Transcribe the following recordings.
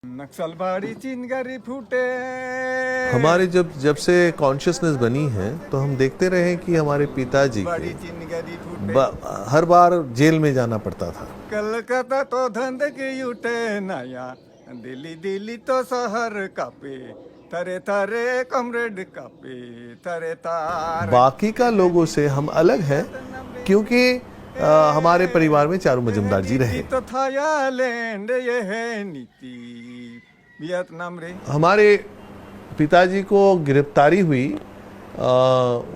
नक्सलबाड़ी चिंगारी फूटे। हमारे जब से कॉन्शियसनेस बनी है तो हम देखते रहे कि हमारे पिताजी बड़ी के चिंगारी फूटे। हर बार जेल में जाना पड़ता था। कलकत्ता तो धंधकी उठे नया, दिल्ली दिल्ली तो शहर कापे, तरे तरे कमरेड कापे, तरे तार। बाकी का लोगों से हम अलग हैं क्योंकि हमारे परिवार में चारू मजूमदार जी रहे। तो थाईलैंड ये है नीति, वियतनाम रे। हमारे पिताजी को गिरफ्तारी हुई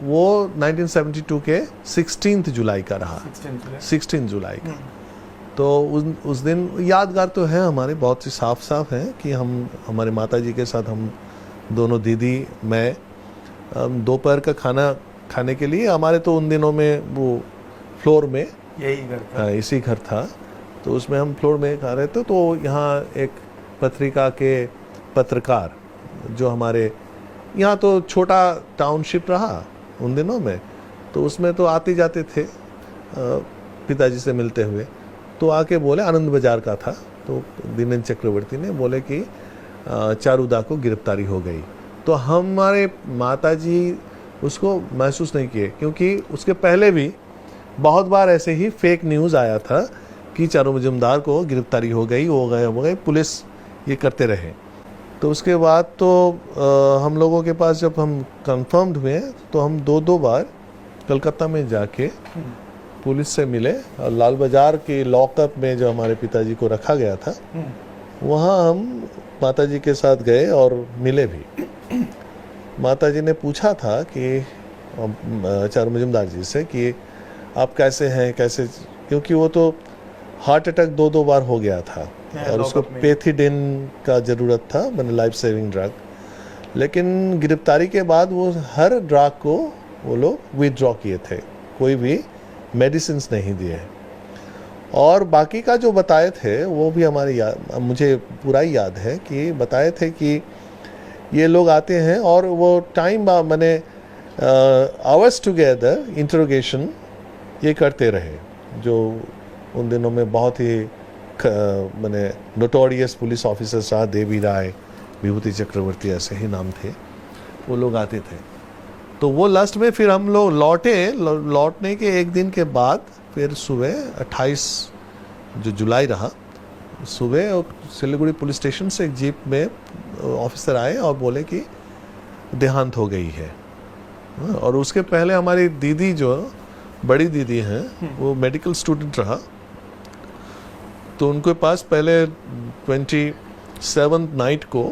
वो 1972 के 16 जुलाई का रहा। 16 जुलाई का। तो उस दिन यादगार तो है हमारे बहुत सी साफ हैं कि हम हमारे माताजी के साथ हम दोनों दीदी मैं दोपहर का खाना खाने के लिए हमारे तो उन दिनों में वो फ्लोर में यही घर था। इसी घर था तो उसमें हम फ्लोर में खा रहे थे। तो यहाँ एक पत्रिका के पत्रकार जो हमारे यहाँ तो छोटा टाउनशिप रहा उन दिनों में, तो उसमें तो आते जाते थे पिताजी से मिलते हुए। तो आके बोले, आनंद बाजार का था, तो दीनेंद्र चक्रवर्ती ने बोले कि चारूदा को गिरफ्तारी हो गई। तो हमारे माताजी उसको महसूस नहीं किए क्योंकि उसके पहले भी बहुत बार ऐसे ही फेक न्यूज़ आया था कि चारू मजूमदार को गिरफ्तारी हो गई, पुलिस ये करते रहे। तो उसके बाद तो हम लोगों के पास जब हम कंफर्म्ड हुए तो हम दो बार कलकत्ता में जाके पुलिस से मिले और लाल बाजार के लॉकअप में जो हमारे पिताजी को रखा गया था वहाँ हम माताजी के साथ गए और मिले भी। माताजी ने पूछा था कि चारू मजूमदार जी से कि आप कैसे हैं, कैसे, क्योंकि वो तो हार्ट अटैक दो बार हो गया था और उसको पेथिडिन का ज़रूरत था, मैंने लाइफ सेविंग ड्रग। लेकिन गिरफ्तारी के बाद वो हर ड्रग को वो लोग विथड्रॉ किए थे, कोई भी मेडिसिन नहीं दिए। और बाकी का जो बताए थे वो भी हमारे मुझे पूरा ही याद है कि बताए थे कि ये लोग आते हैं और वो टाइम मैंने आवर्स टुगेदर इंटरोगेशन ये करते रहे, जो उन दिनों में बहुत ही मैंने नोटोरियस पुलिस ऑफिसर रहा, देवी राय, विभूति चक्रवर्ती ऐसे ही नाम थे, वो लोग आते थे। तो वो लास्ट में फिर हम लोग लौटने के एक दिन के बाद फिर सुबह 28 जो जुलाई रहा, सुबह सिलीगुड़ी पुलिस स्टेशन से एक जीप में ऑफिसर आए और बोले कि देहांत हो गई है। और उसके पहले हमारी दीदी जो बड़ी दीदी हैं वो मेडिकल स्टूडेंट रहा, तो उनके पास पहले 27 नाइट को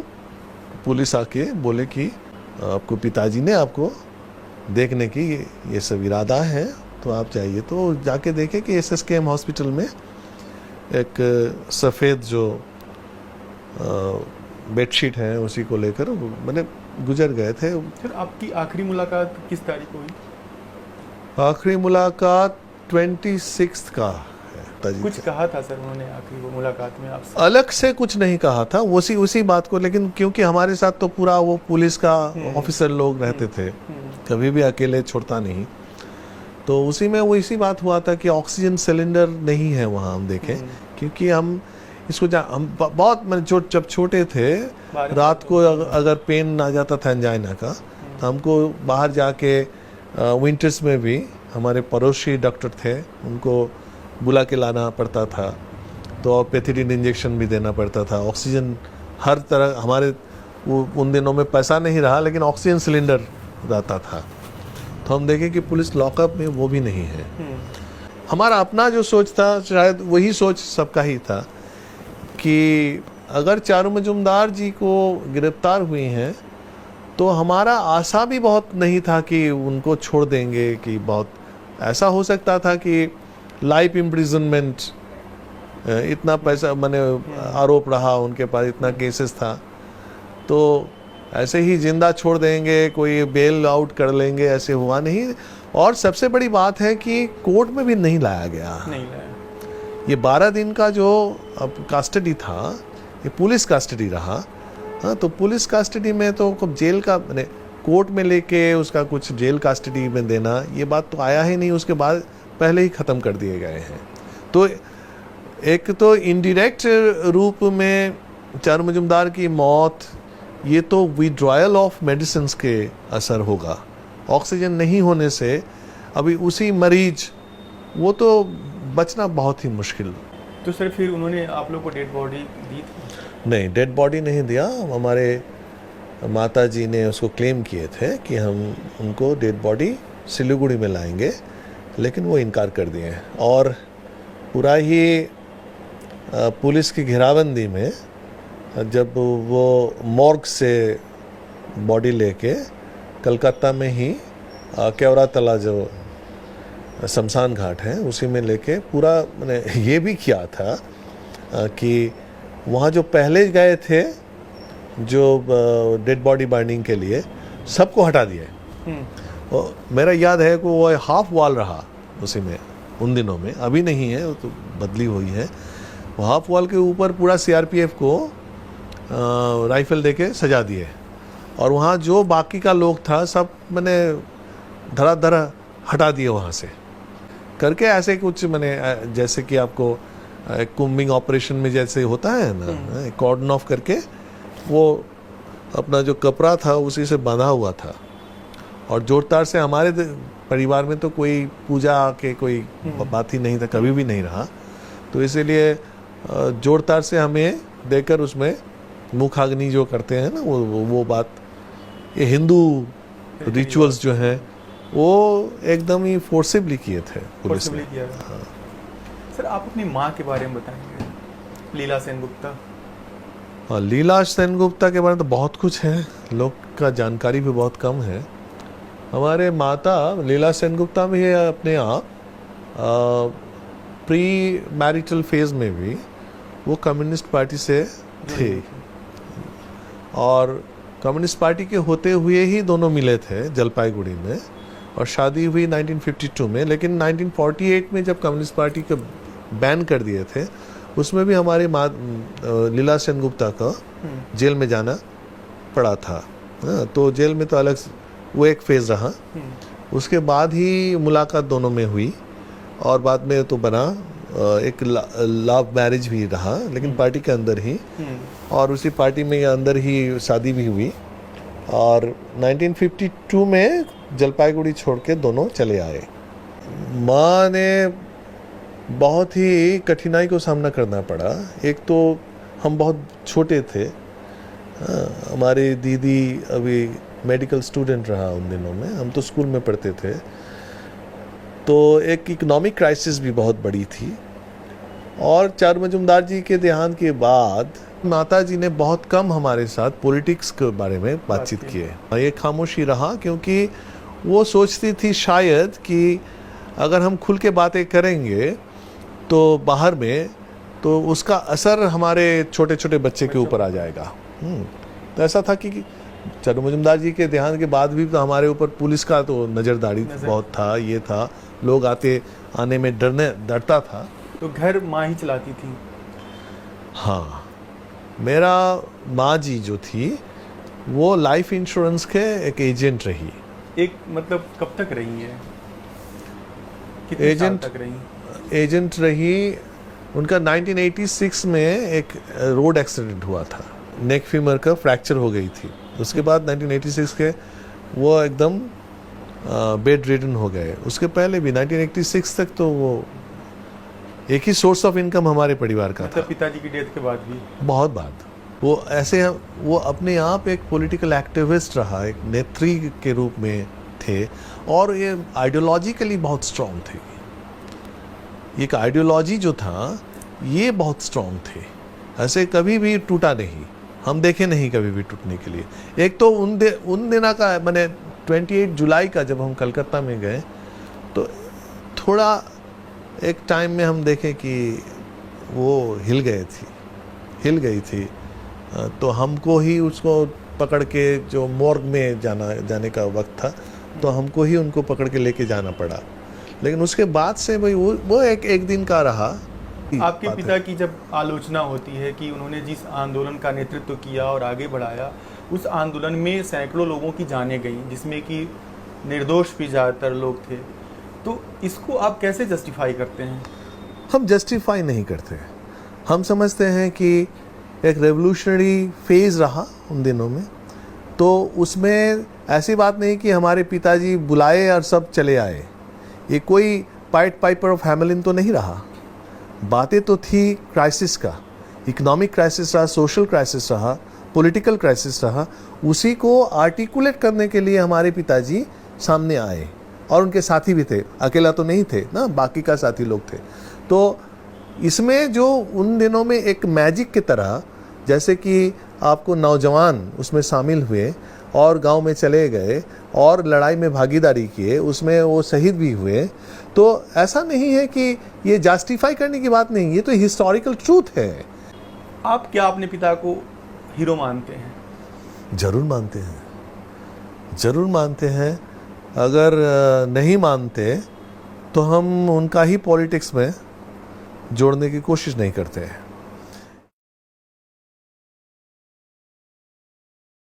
पुलिस आके बोले कि आपको पिताजी ने आपको देखने की ये सब इरादा है, तो आप जाइए। तो जाके देखे कि SSKM हॉस्पिटल में एक सफ़ेद जो बेडशीट है उसी को लेकर मैंने गुजर गए थे। फिर आपकी आखिरी मुलाकात किस तारीख को हुई? आखिरी मुलाकात 26 का है। कुछ कहा था सर उन्होंने आखिरी वो मुलाकात में आपसे? अलग से कुछ नहीं कहा था, उसी बात को, लेकिन क्योंकि हमारे साथ तो पूरा वो पुलिस का ऑफिसर लोग रहते थे, कभी भी अकेले छोड़ता नहीं। तो उसी में वो इसी बात हुआ था कि ऑक्सीजन सिलेंडर नहीं है वहाँ, हम देखें, क्योंकि हम इसको हम बहुत जब छोटे थे रात को अगर पेन आ जाता था एंजाइना का, तो हमको बाहर जाके विंटर्स में भी हमारे पड़ोसी डॉक्टर थे, उनको बुला के लाना पड़ता था, तो पेथिडिन इंजेक्शन भी देना पड़ता था। ऑक्सीजन हर तरह, हमारे उन दिनों में पैसा नहीं रहा लेकिन ऑक्सीजन सिलेंडर रहता था। तो हम देखें कि पुलिस लॉकअप में वो भी नहीं है। हमारा अपना जो सोच था, शायद वही सोच सबका ही था कि अगर चारू मजूमदार जी को गिरफ्तार हुई हैं तो हमारा आशा भी बहुत नहीं था कि उनको छोड़ देंगे, कि बहुत ऐसा हो सकता था कि लाइफ इम्प्रिजनमेंट, इतना पैसा मैंने आरोप रहा उनके पास, इतना केसेस था, तो ऐसे ही जिंदा छोड़ देंगे, कोई बेल आउट कर लेंगे, ऐसे हुआ नहीं। और सबसे बड़ी बात है कि कोर्ट में भी नहीं लाया गया। ये 12 दिन का जो अब कस्टडी था, ये पुलिस कस्टडी रहा। हाँ, तो पुलिस कस्टडी में तो जेल का मैंने कोर्ट में लेके उसका कुछ जेल कस्टडी में देना, ये बात तो आया ही नहीं। उसके बाद पहले ही ख़त्म कर दिए गए हैं। तो एक तो इनडायरेक्ट रूप में चारू मजुमदार की मौत ये तो विड्रॉयल ऑफ मेडिसिन के असर होगा। ऑक्सीजन नहीं होने से अभी उसी मरीज वो तो बचना बहुत ही मुश्किल। तो सर फिर उन्होंने आप लोग को डेड बॉडी दी थी? नहीं, डेड बॉडी नहीं दिया। हमारे माता जी ने उसको क्लेम किए थे कि हम उनको डेड बॉडी सिलीगुड़ी में लाएंगे, लेकिन वो इनकार कर दिए। और पूरा ही पुलिस की घेराबंदी में जब वो मॉर्ग से बॉडी लेके कलकत्ता में ही केवरा तला जो शमशान घाट है उसी में लेके पूरा मैंने ये भी किया था कि वहाँ जो पहले गए थे जो डेड बॉडी बाइंडिंग के लिए सबको हटा दिए। और मेरा याद है कि वो हाफ वॉल रहा उसी में उन दिनों में, अभी नहीं है, वो तो बदली हुई है। वो हाफ वॉल के ऊपर पूरा सीआरपीएफ को राइफल देके सजा दिए और वहाँ जो बाकी का लोग था सब मैंने धड़ाधड़ हटा दिए वहाँ से करके। ऐसे कुछ मैंने जैसे कि आपको कुम्बिंग ऑपरेशन में जैसे होता है ना, कॉर्डन ऑफ करके वो अपना जो कपड़ा था उसी से बांधा हुआ था। और जोरदार से हमारे परिवार में तो कोई पूजा के कोई बात ही नहीं था, कभी भी नहीं रहा। तो इसीलिए जोरदार से हमें देकर उसमें मुखाग्नि जो करते हैं ना वो बात, ये हिंदू रिचुअल्स जो हैं वो एकदम ही फोर्सिबली किए थे पुलिस ने। हाँ। सर आप अपनी माँ के बारे में बताएंगे, लीला सेनगुप्ता? हाँ, लीला सेनगुप्ता के बारे में तो बहुत कुछ है, लोग का जानकारी भी बहुत कम है। हमारे माता लीला सेनगुप्ता भी अपने आप प्री मैरिटल फेज में भी वो कम्युनिस्ट पार्टी से थे और कम्युनिस्ट पार्टी के होते हुए ही दोनों मिले थे जलपाईगुड़ी में और शादी हुई 1952 में। लेकिन 1948 में जब कम्युनिस्ट पार्टी को बैन कर दिए थे उसमें भी हमारी माँ लीला सेनगुप्ता का जेल में जाना पड़ा था। तो जेल में तो अलग वो एक फेज रहा, उसके बाद ही मुलाकात दोनों में हुई और बाद में तो बना एक लव मैरिज भी रहा, लेकिन पार्टी के अंदर ही, और उसी पार्टी में अंदर ही शादी भी हुई। और 1952 में जलपाईगुड़ी छोड़ के दोनों चले आए। माँ ने बहुत ही कठिनाई को सामना करना पड़ा। एक तो हम बहुत छोटे थे, हमारी दीदी अभी मेडिकल स्टूडेंट रहा उन दिनों में, हम तो स्कूल में पढ़ते थे। तो एक इकोनॉमिक क्राइसिस भी बहुत बड़ी थी। और चारू मजुमदार जी के देहांत के बाद माता जी ने बहुत कम हमारे साथ पॉलिटिक्स के बारे में बातचीत किए। ये खामोशी रहा क्योंकि वो सोचती थी शायद कि अगर हम खुल के बातें करेंगे तो बाहर में तो उसका असर हमारे छोटे छोटे बच्चे के ऊपर आ जाएगा। तो ऐसा था कि चारू मजुमदार जी के देहांत के बाद भी तो हमारे ऊपर पुलिस का तो नज़रदारी बहुत था, ये था, लोग आने में डरता था। तो घर माँ ही चलाती थी? हाँ, मेरा माँ जी जो थी वो लाइफ इंश्योरेंस के एक एजेंट रही। एक मतलब कब तक रही है, कितने साल तक रही? एजेंट रही, उनका 1986 में एक रोड एक्सीडेंट हुआ था, नेक फीमर का फ्रैक्चर हो गई थी। उसके बाद 1986 के वो एकदम बेड रिडन हो गए। उसके पहले भी 1986 तक तो वो एक ही सोर्स ऑफ इनकम हमारे परिवार का था। पिताजी की डेथ के बाद भी? बहुत बाद। वो अपने आप एक पॉलिटिकल एक्टिविस्ट रहा, एक नेत्री के रूप में थे और ये आइडियोलॉजिकली बहुत स्ट्रॉन्ग थे। एक आइडियोलॉजी जो था ये बहुत स्ट्रॉन्ग थे, ऐसे कभी भी टूटा नहीं, हम देखे नहीं कभी भी टूटने के लिए। एक तो उन दिनों का मैंने 28 जुलाई का जब हम कलकत्ता में गए तो थोड़ा एक टाइम में हम देखें कि वो हिल गई थी। तो हमको ही उसको पकड़ के जो मॉर्ग में जाने का वक्त था तो हमको ही उनको पकड़ के लेके जाना पड़ा। लेकिन उसके बाद से भाई वो एक दिन का रहा। आपके पिता की जब आलोचना होती है कि उन्होंने जिस आंदोलन का नेतृत्व किया और आगे बढ़ाया, उस आंदोलन में सैकड़ों लोगों की जानें गईं, जिसमें कि निर्दोष भी ज़्यादातर लोग थे। तो इसको आप कैसे जस्टिफाई करते हैं? हम जस्टिफाई नहीं करते। हम समझते हैं कि एक रेवोल्यूशनरी फेज़ रहा उन दिनों में। तो उसमें ऐसी बात नहीं कि हमारे पिताजी बुलाए और सब चले आए। ये कोई पाइट पाइपर ऑफ हैमेलिन तो नहीं रहा। बातें तो थी क्राइसिस का, इकोनॉमिक क्राइसिस रहा, सोशल क्राइसिस रहा, पॉलिटिकल क्राइसिस रहा। उसी को आर्टिकुलेट करने के लिए हमारे पिताजी सामने आए और उनके साथी भी थे, अकेला तो नहीं थे ना, बाकी का साथी लोग थे। तो इसमें जो उन दिनों में एक मैजिक की तरह, जैसे कि आपको नौजवान उसमें शामिल हुए और गांव में चले गए और लड़ाई में भागीदारी किए, उसमें वो शहीद भी हुए। तो ऐसा नहीं है कि ये जस्टिफाई करने की बात नहीं, ये तो हिस्टोरिकल ट्रूथ है। आप क्या अपने पिता को हीरो मानते हैं? जरूर मानते हैं, जरूर मानते हैं। अगर नहीं मानते तो हम उनका ही पॉलिटिक्स में जोड़ने की कोशिश नहीं करते हैं।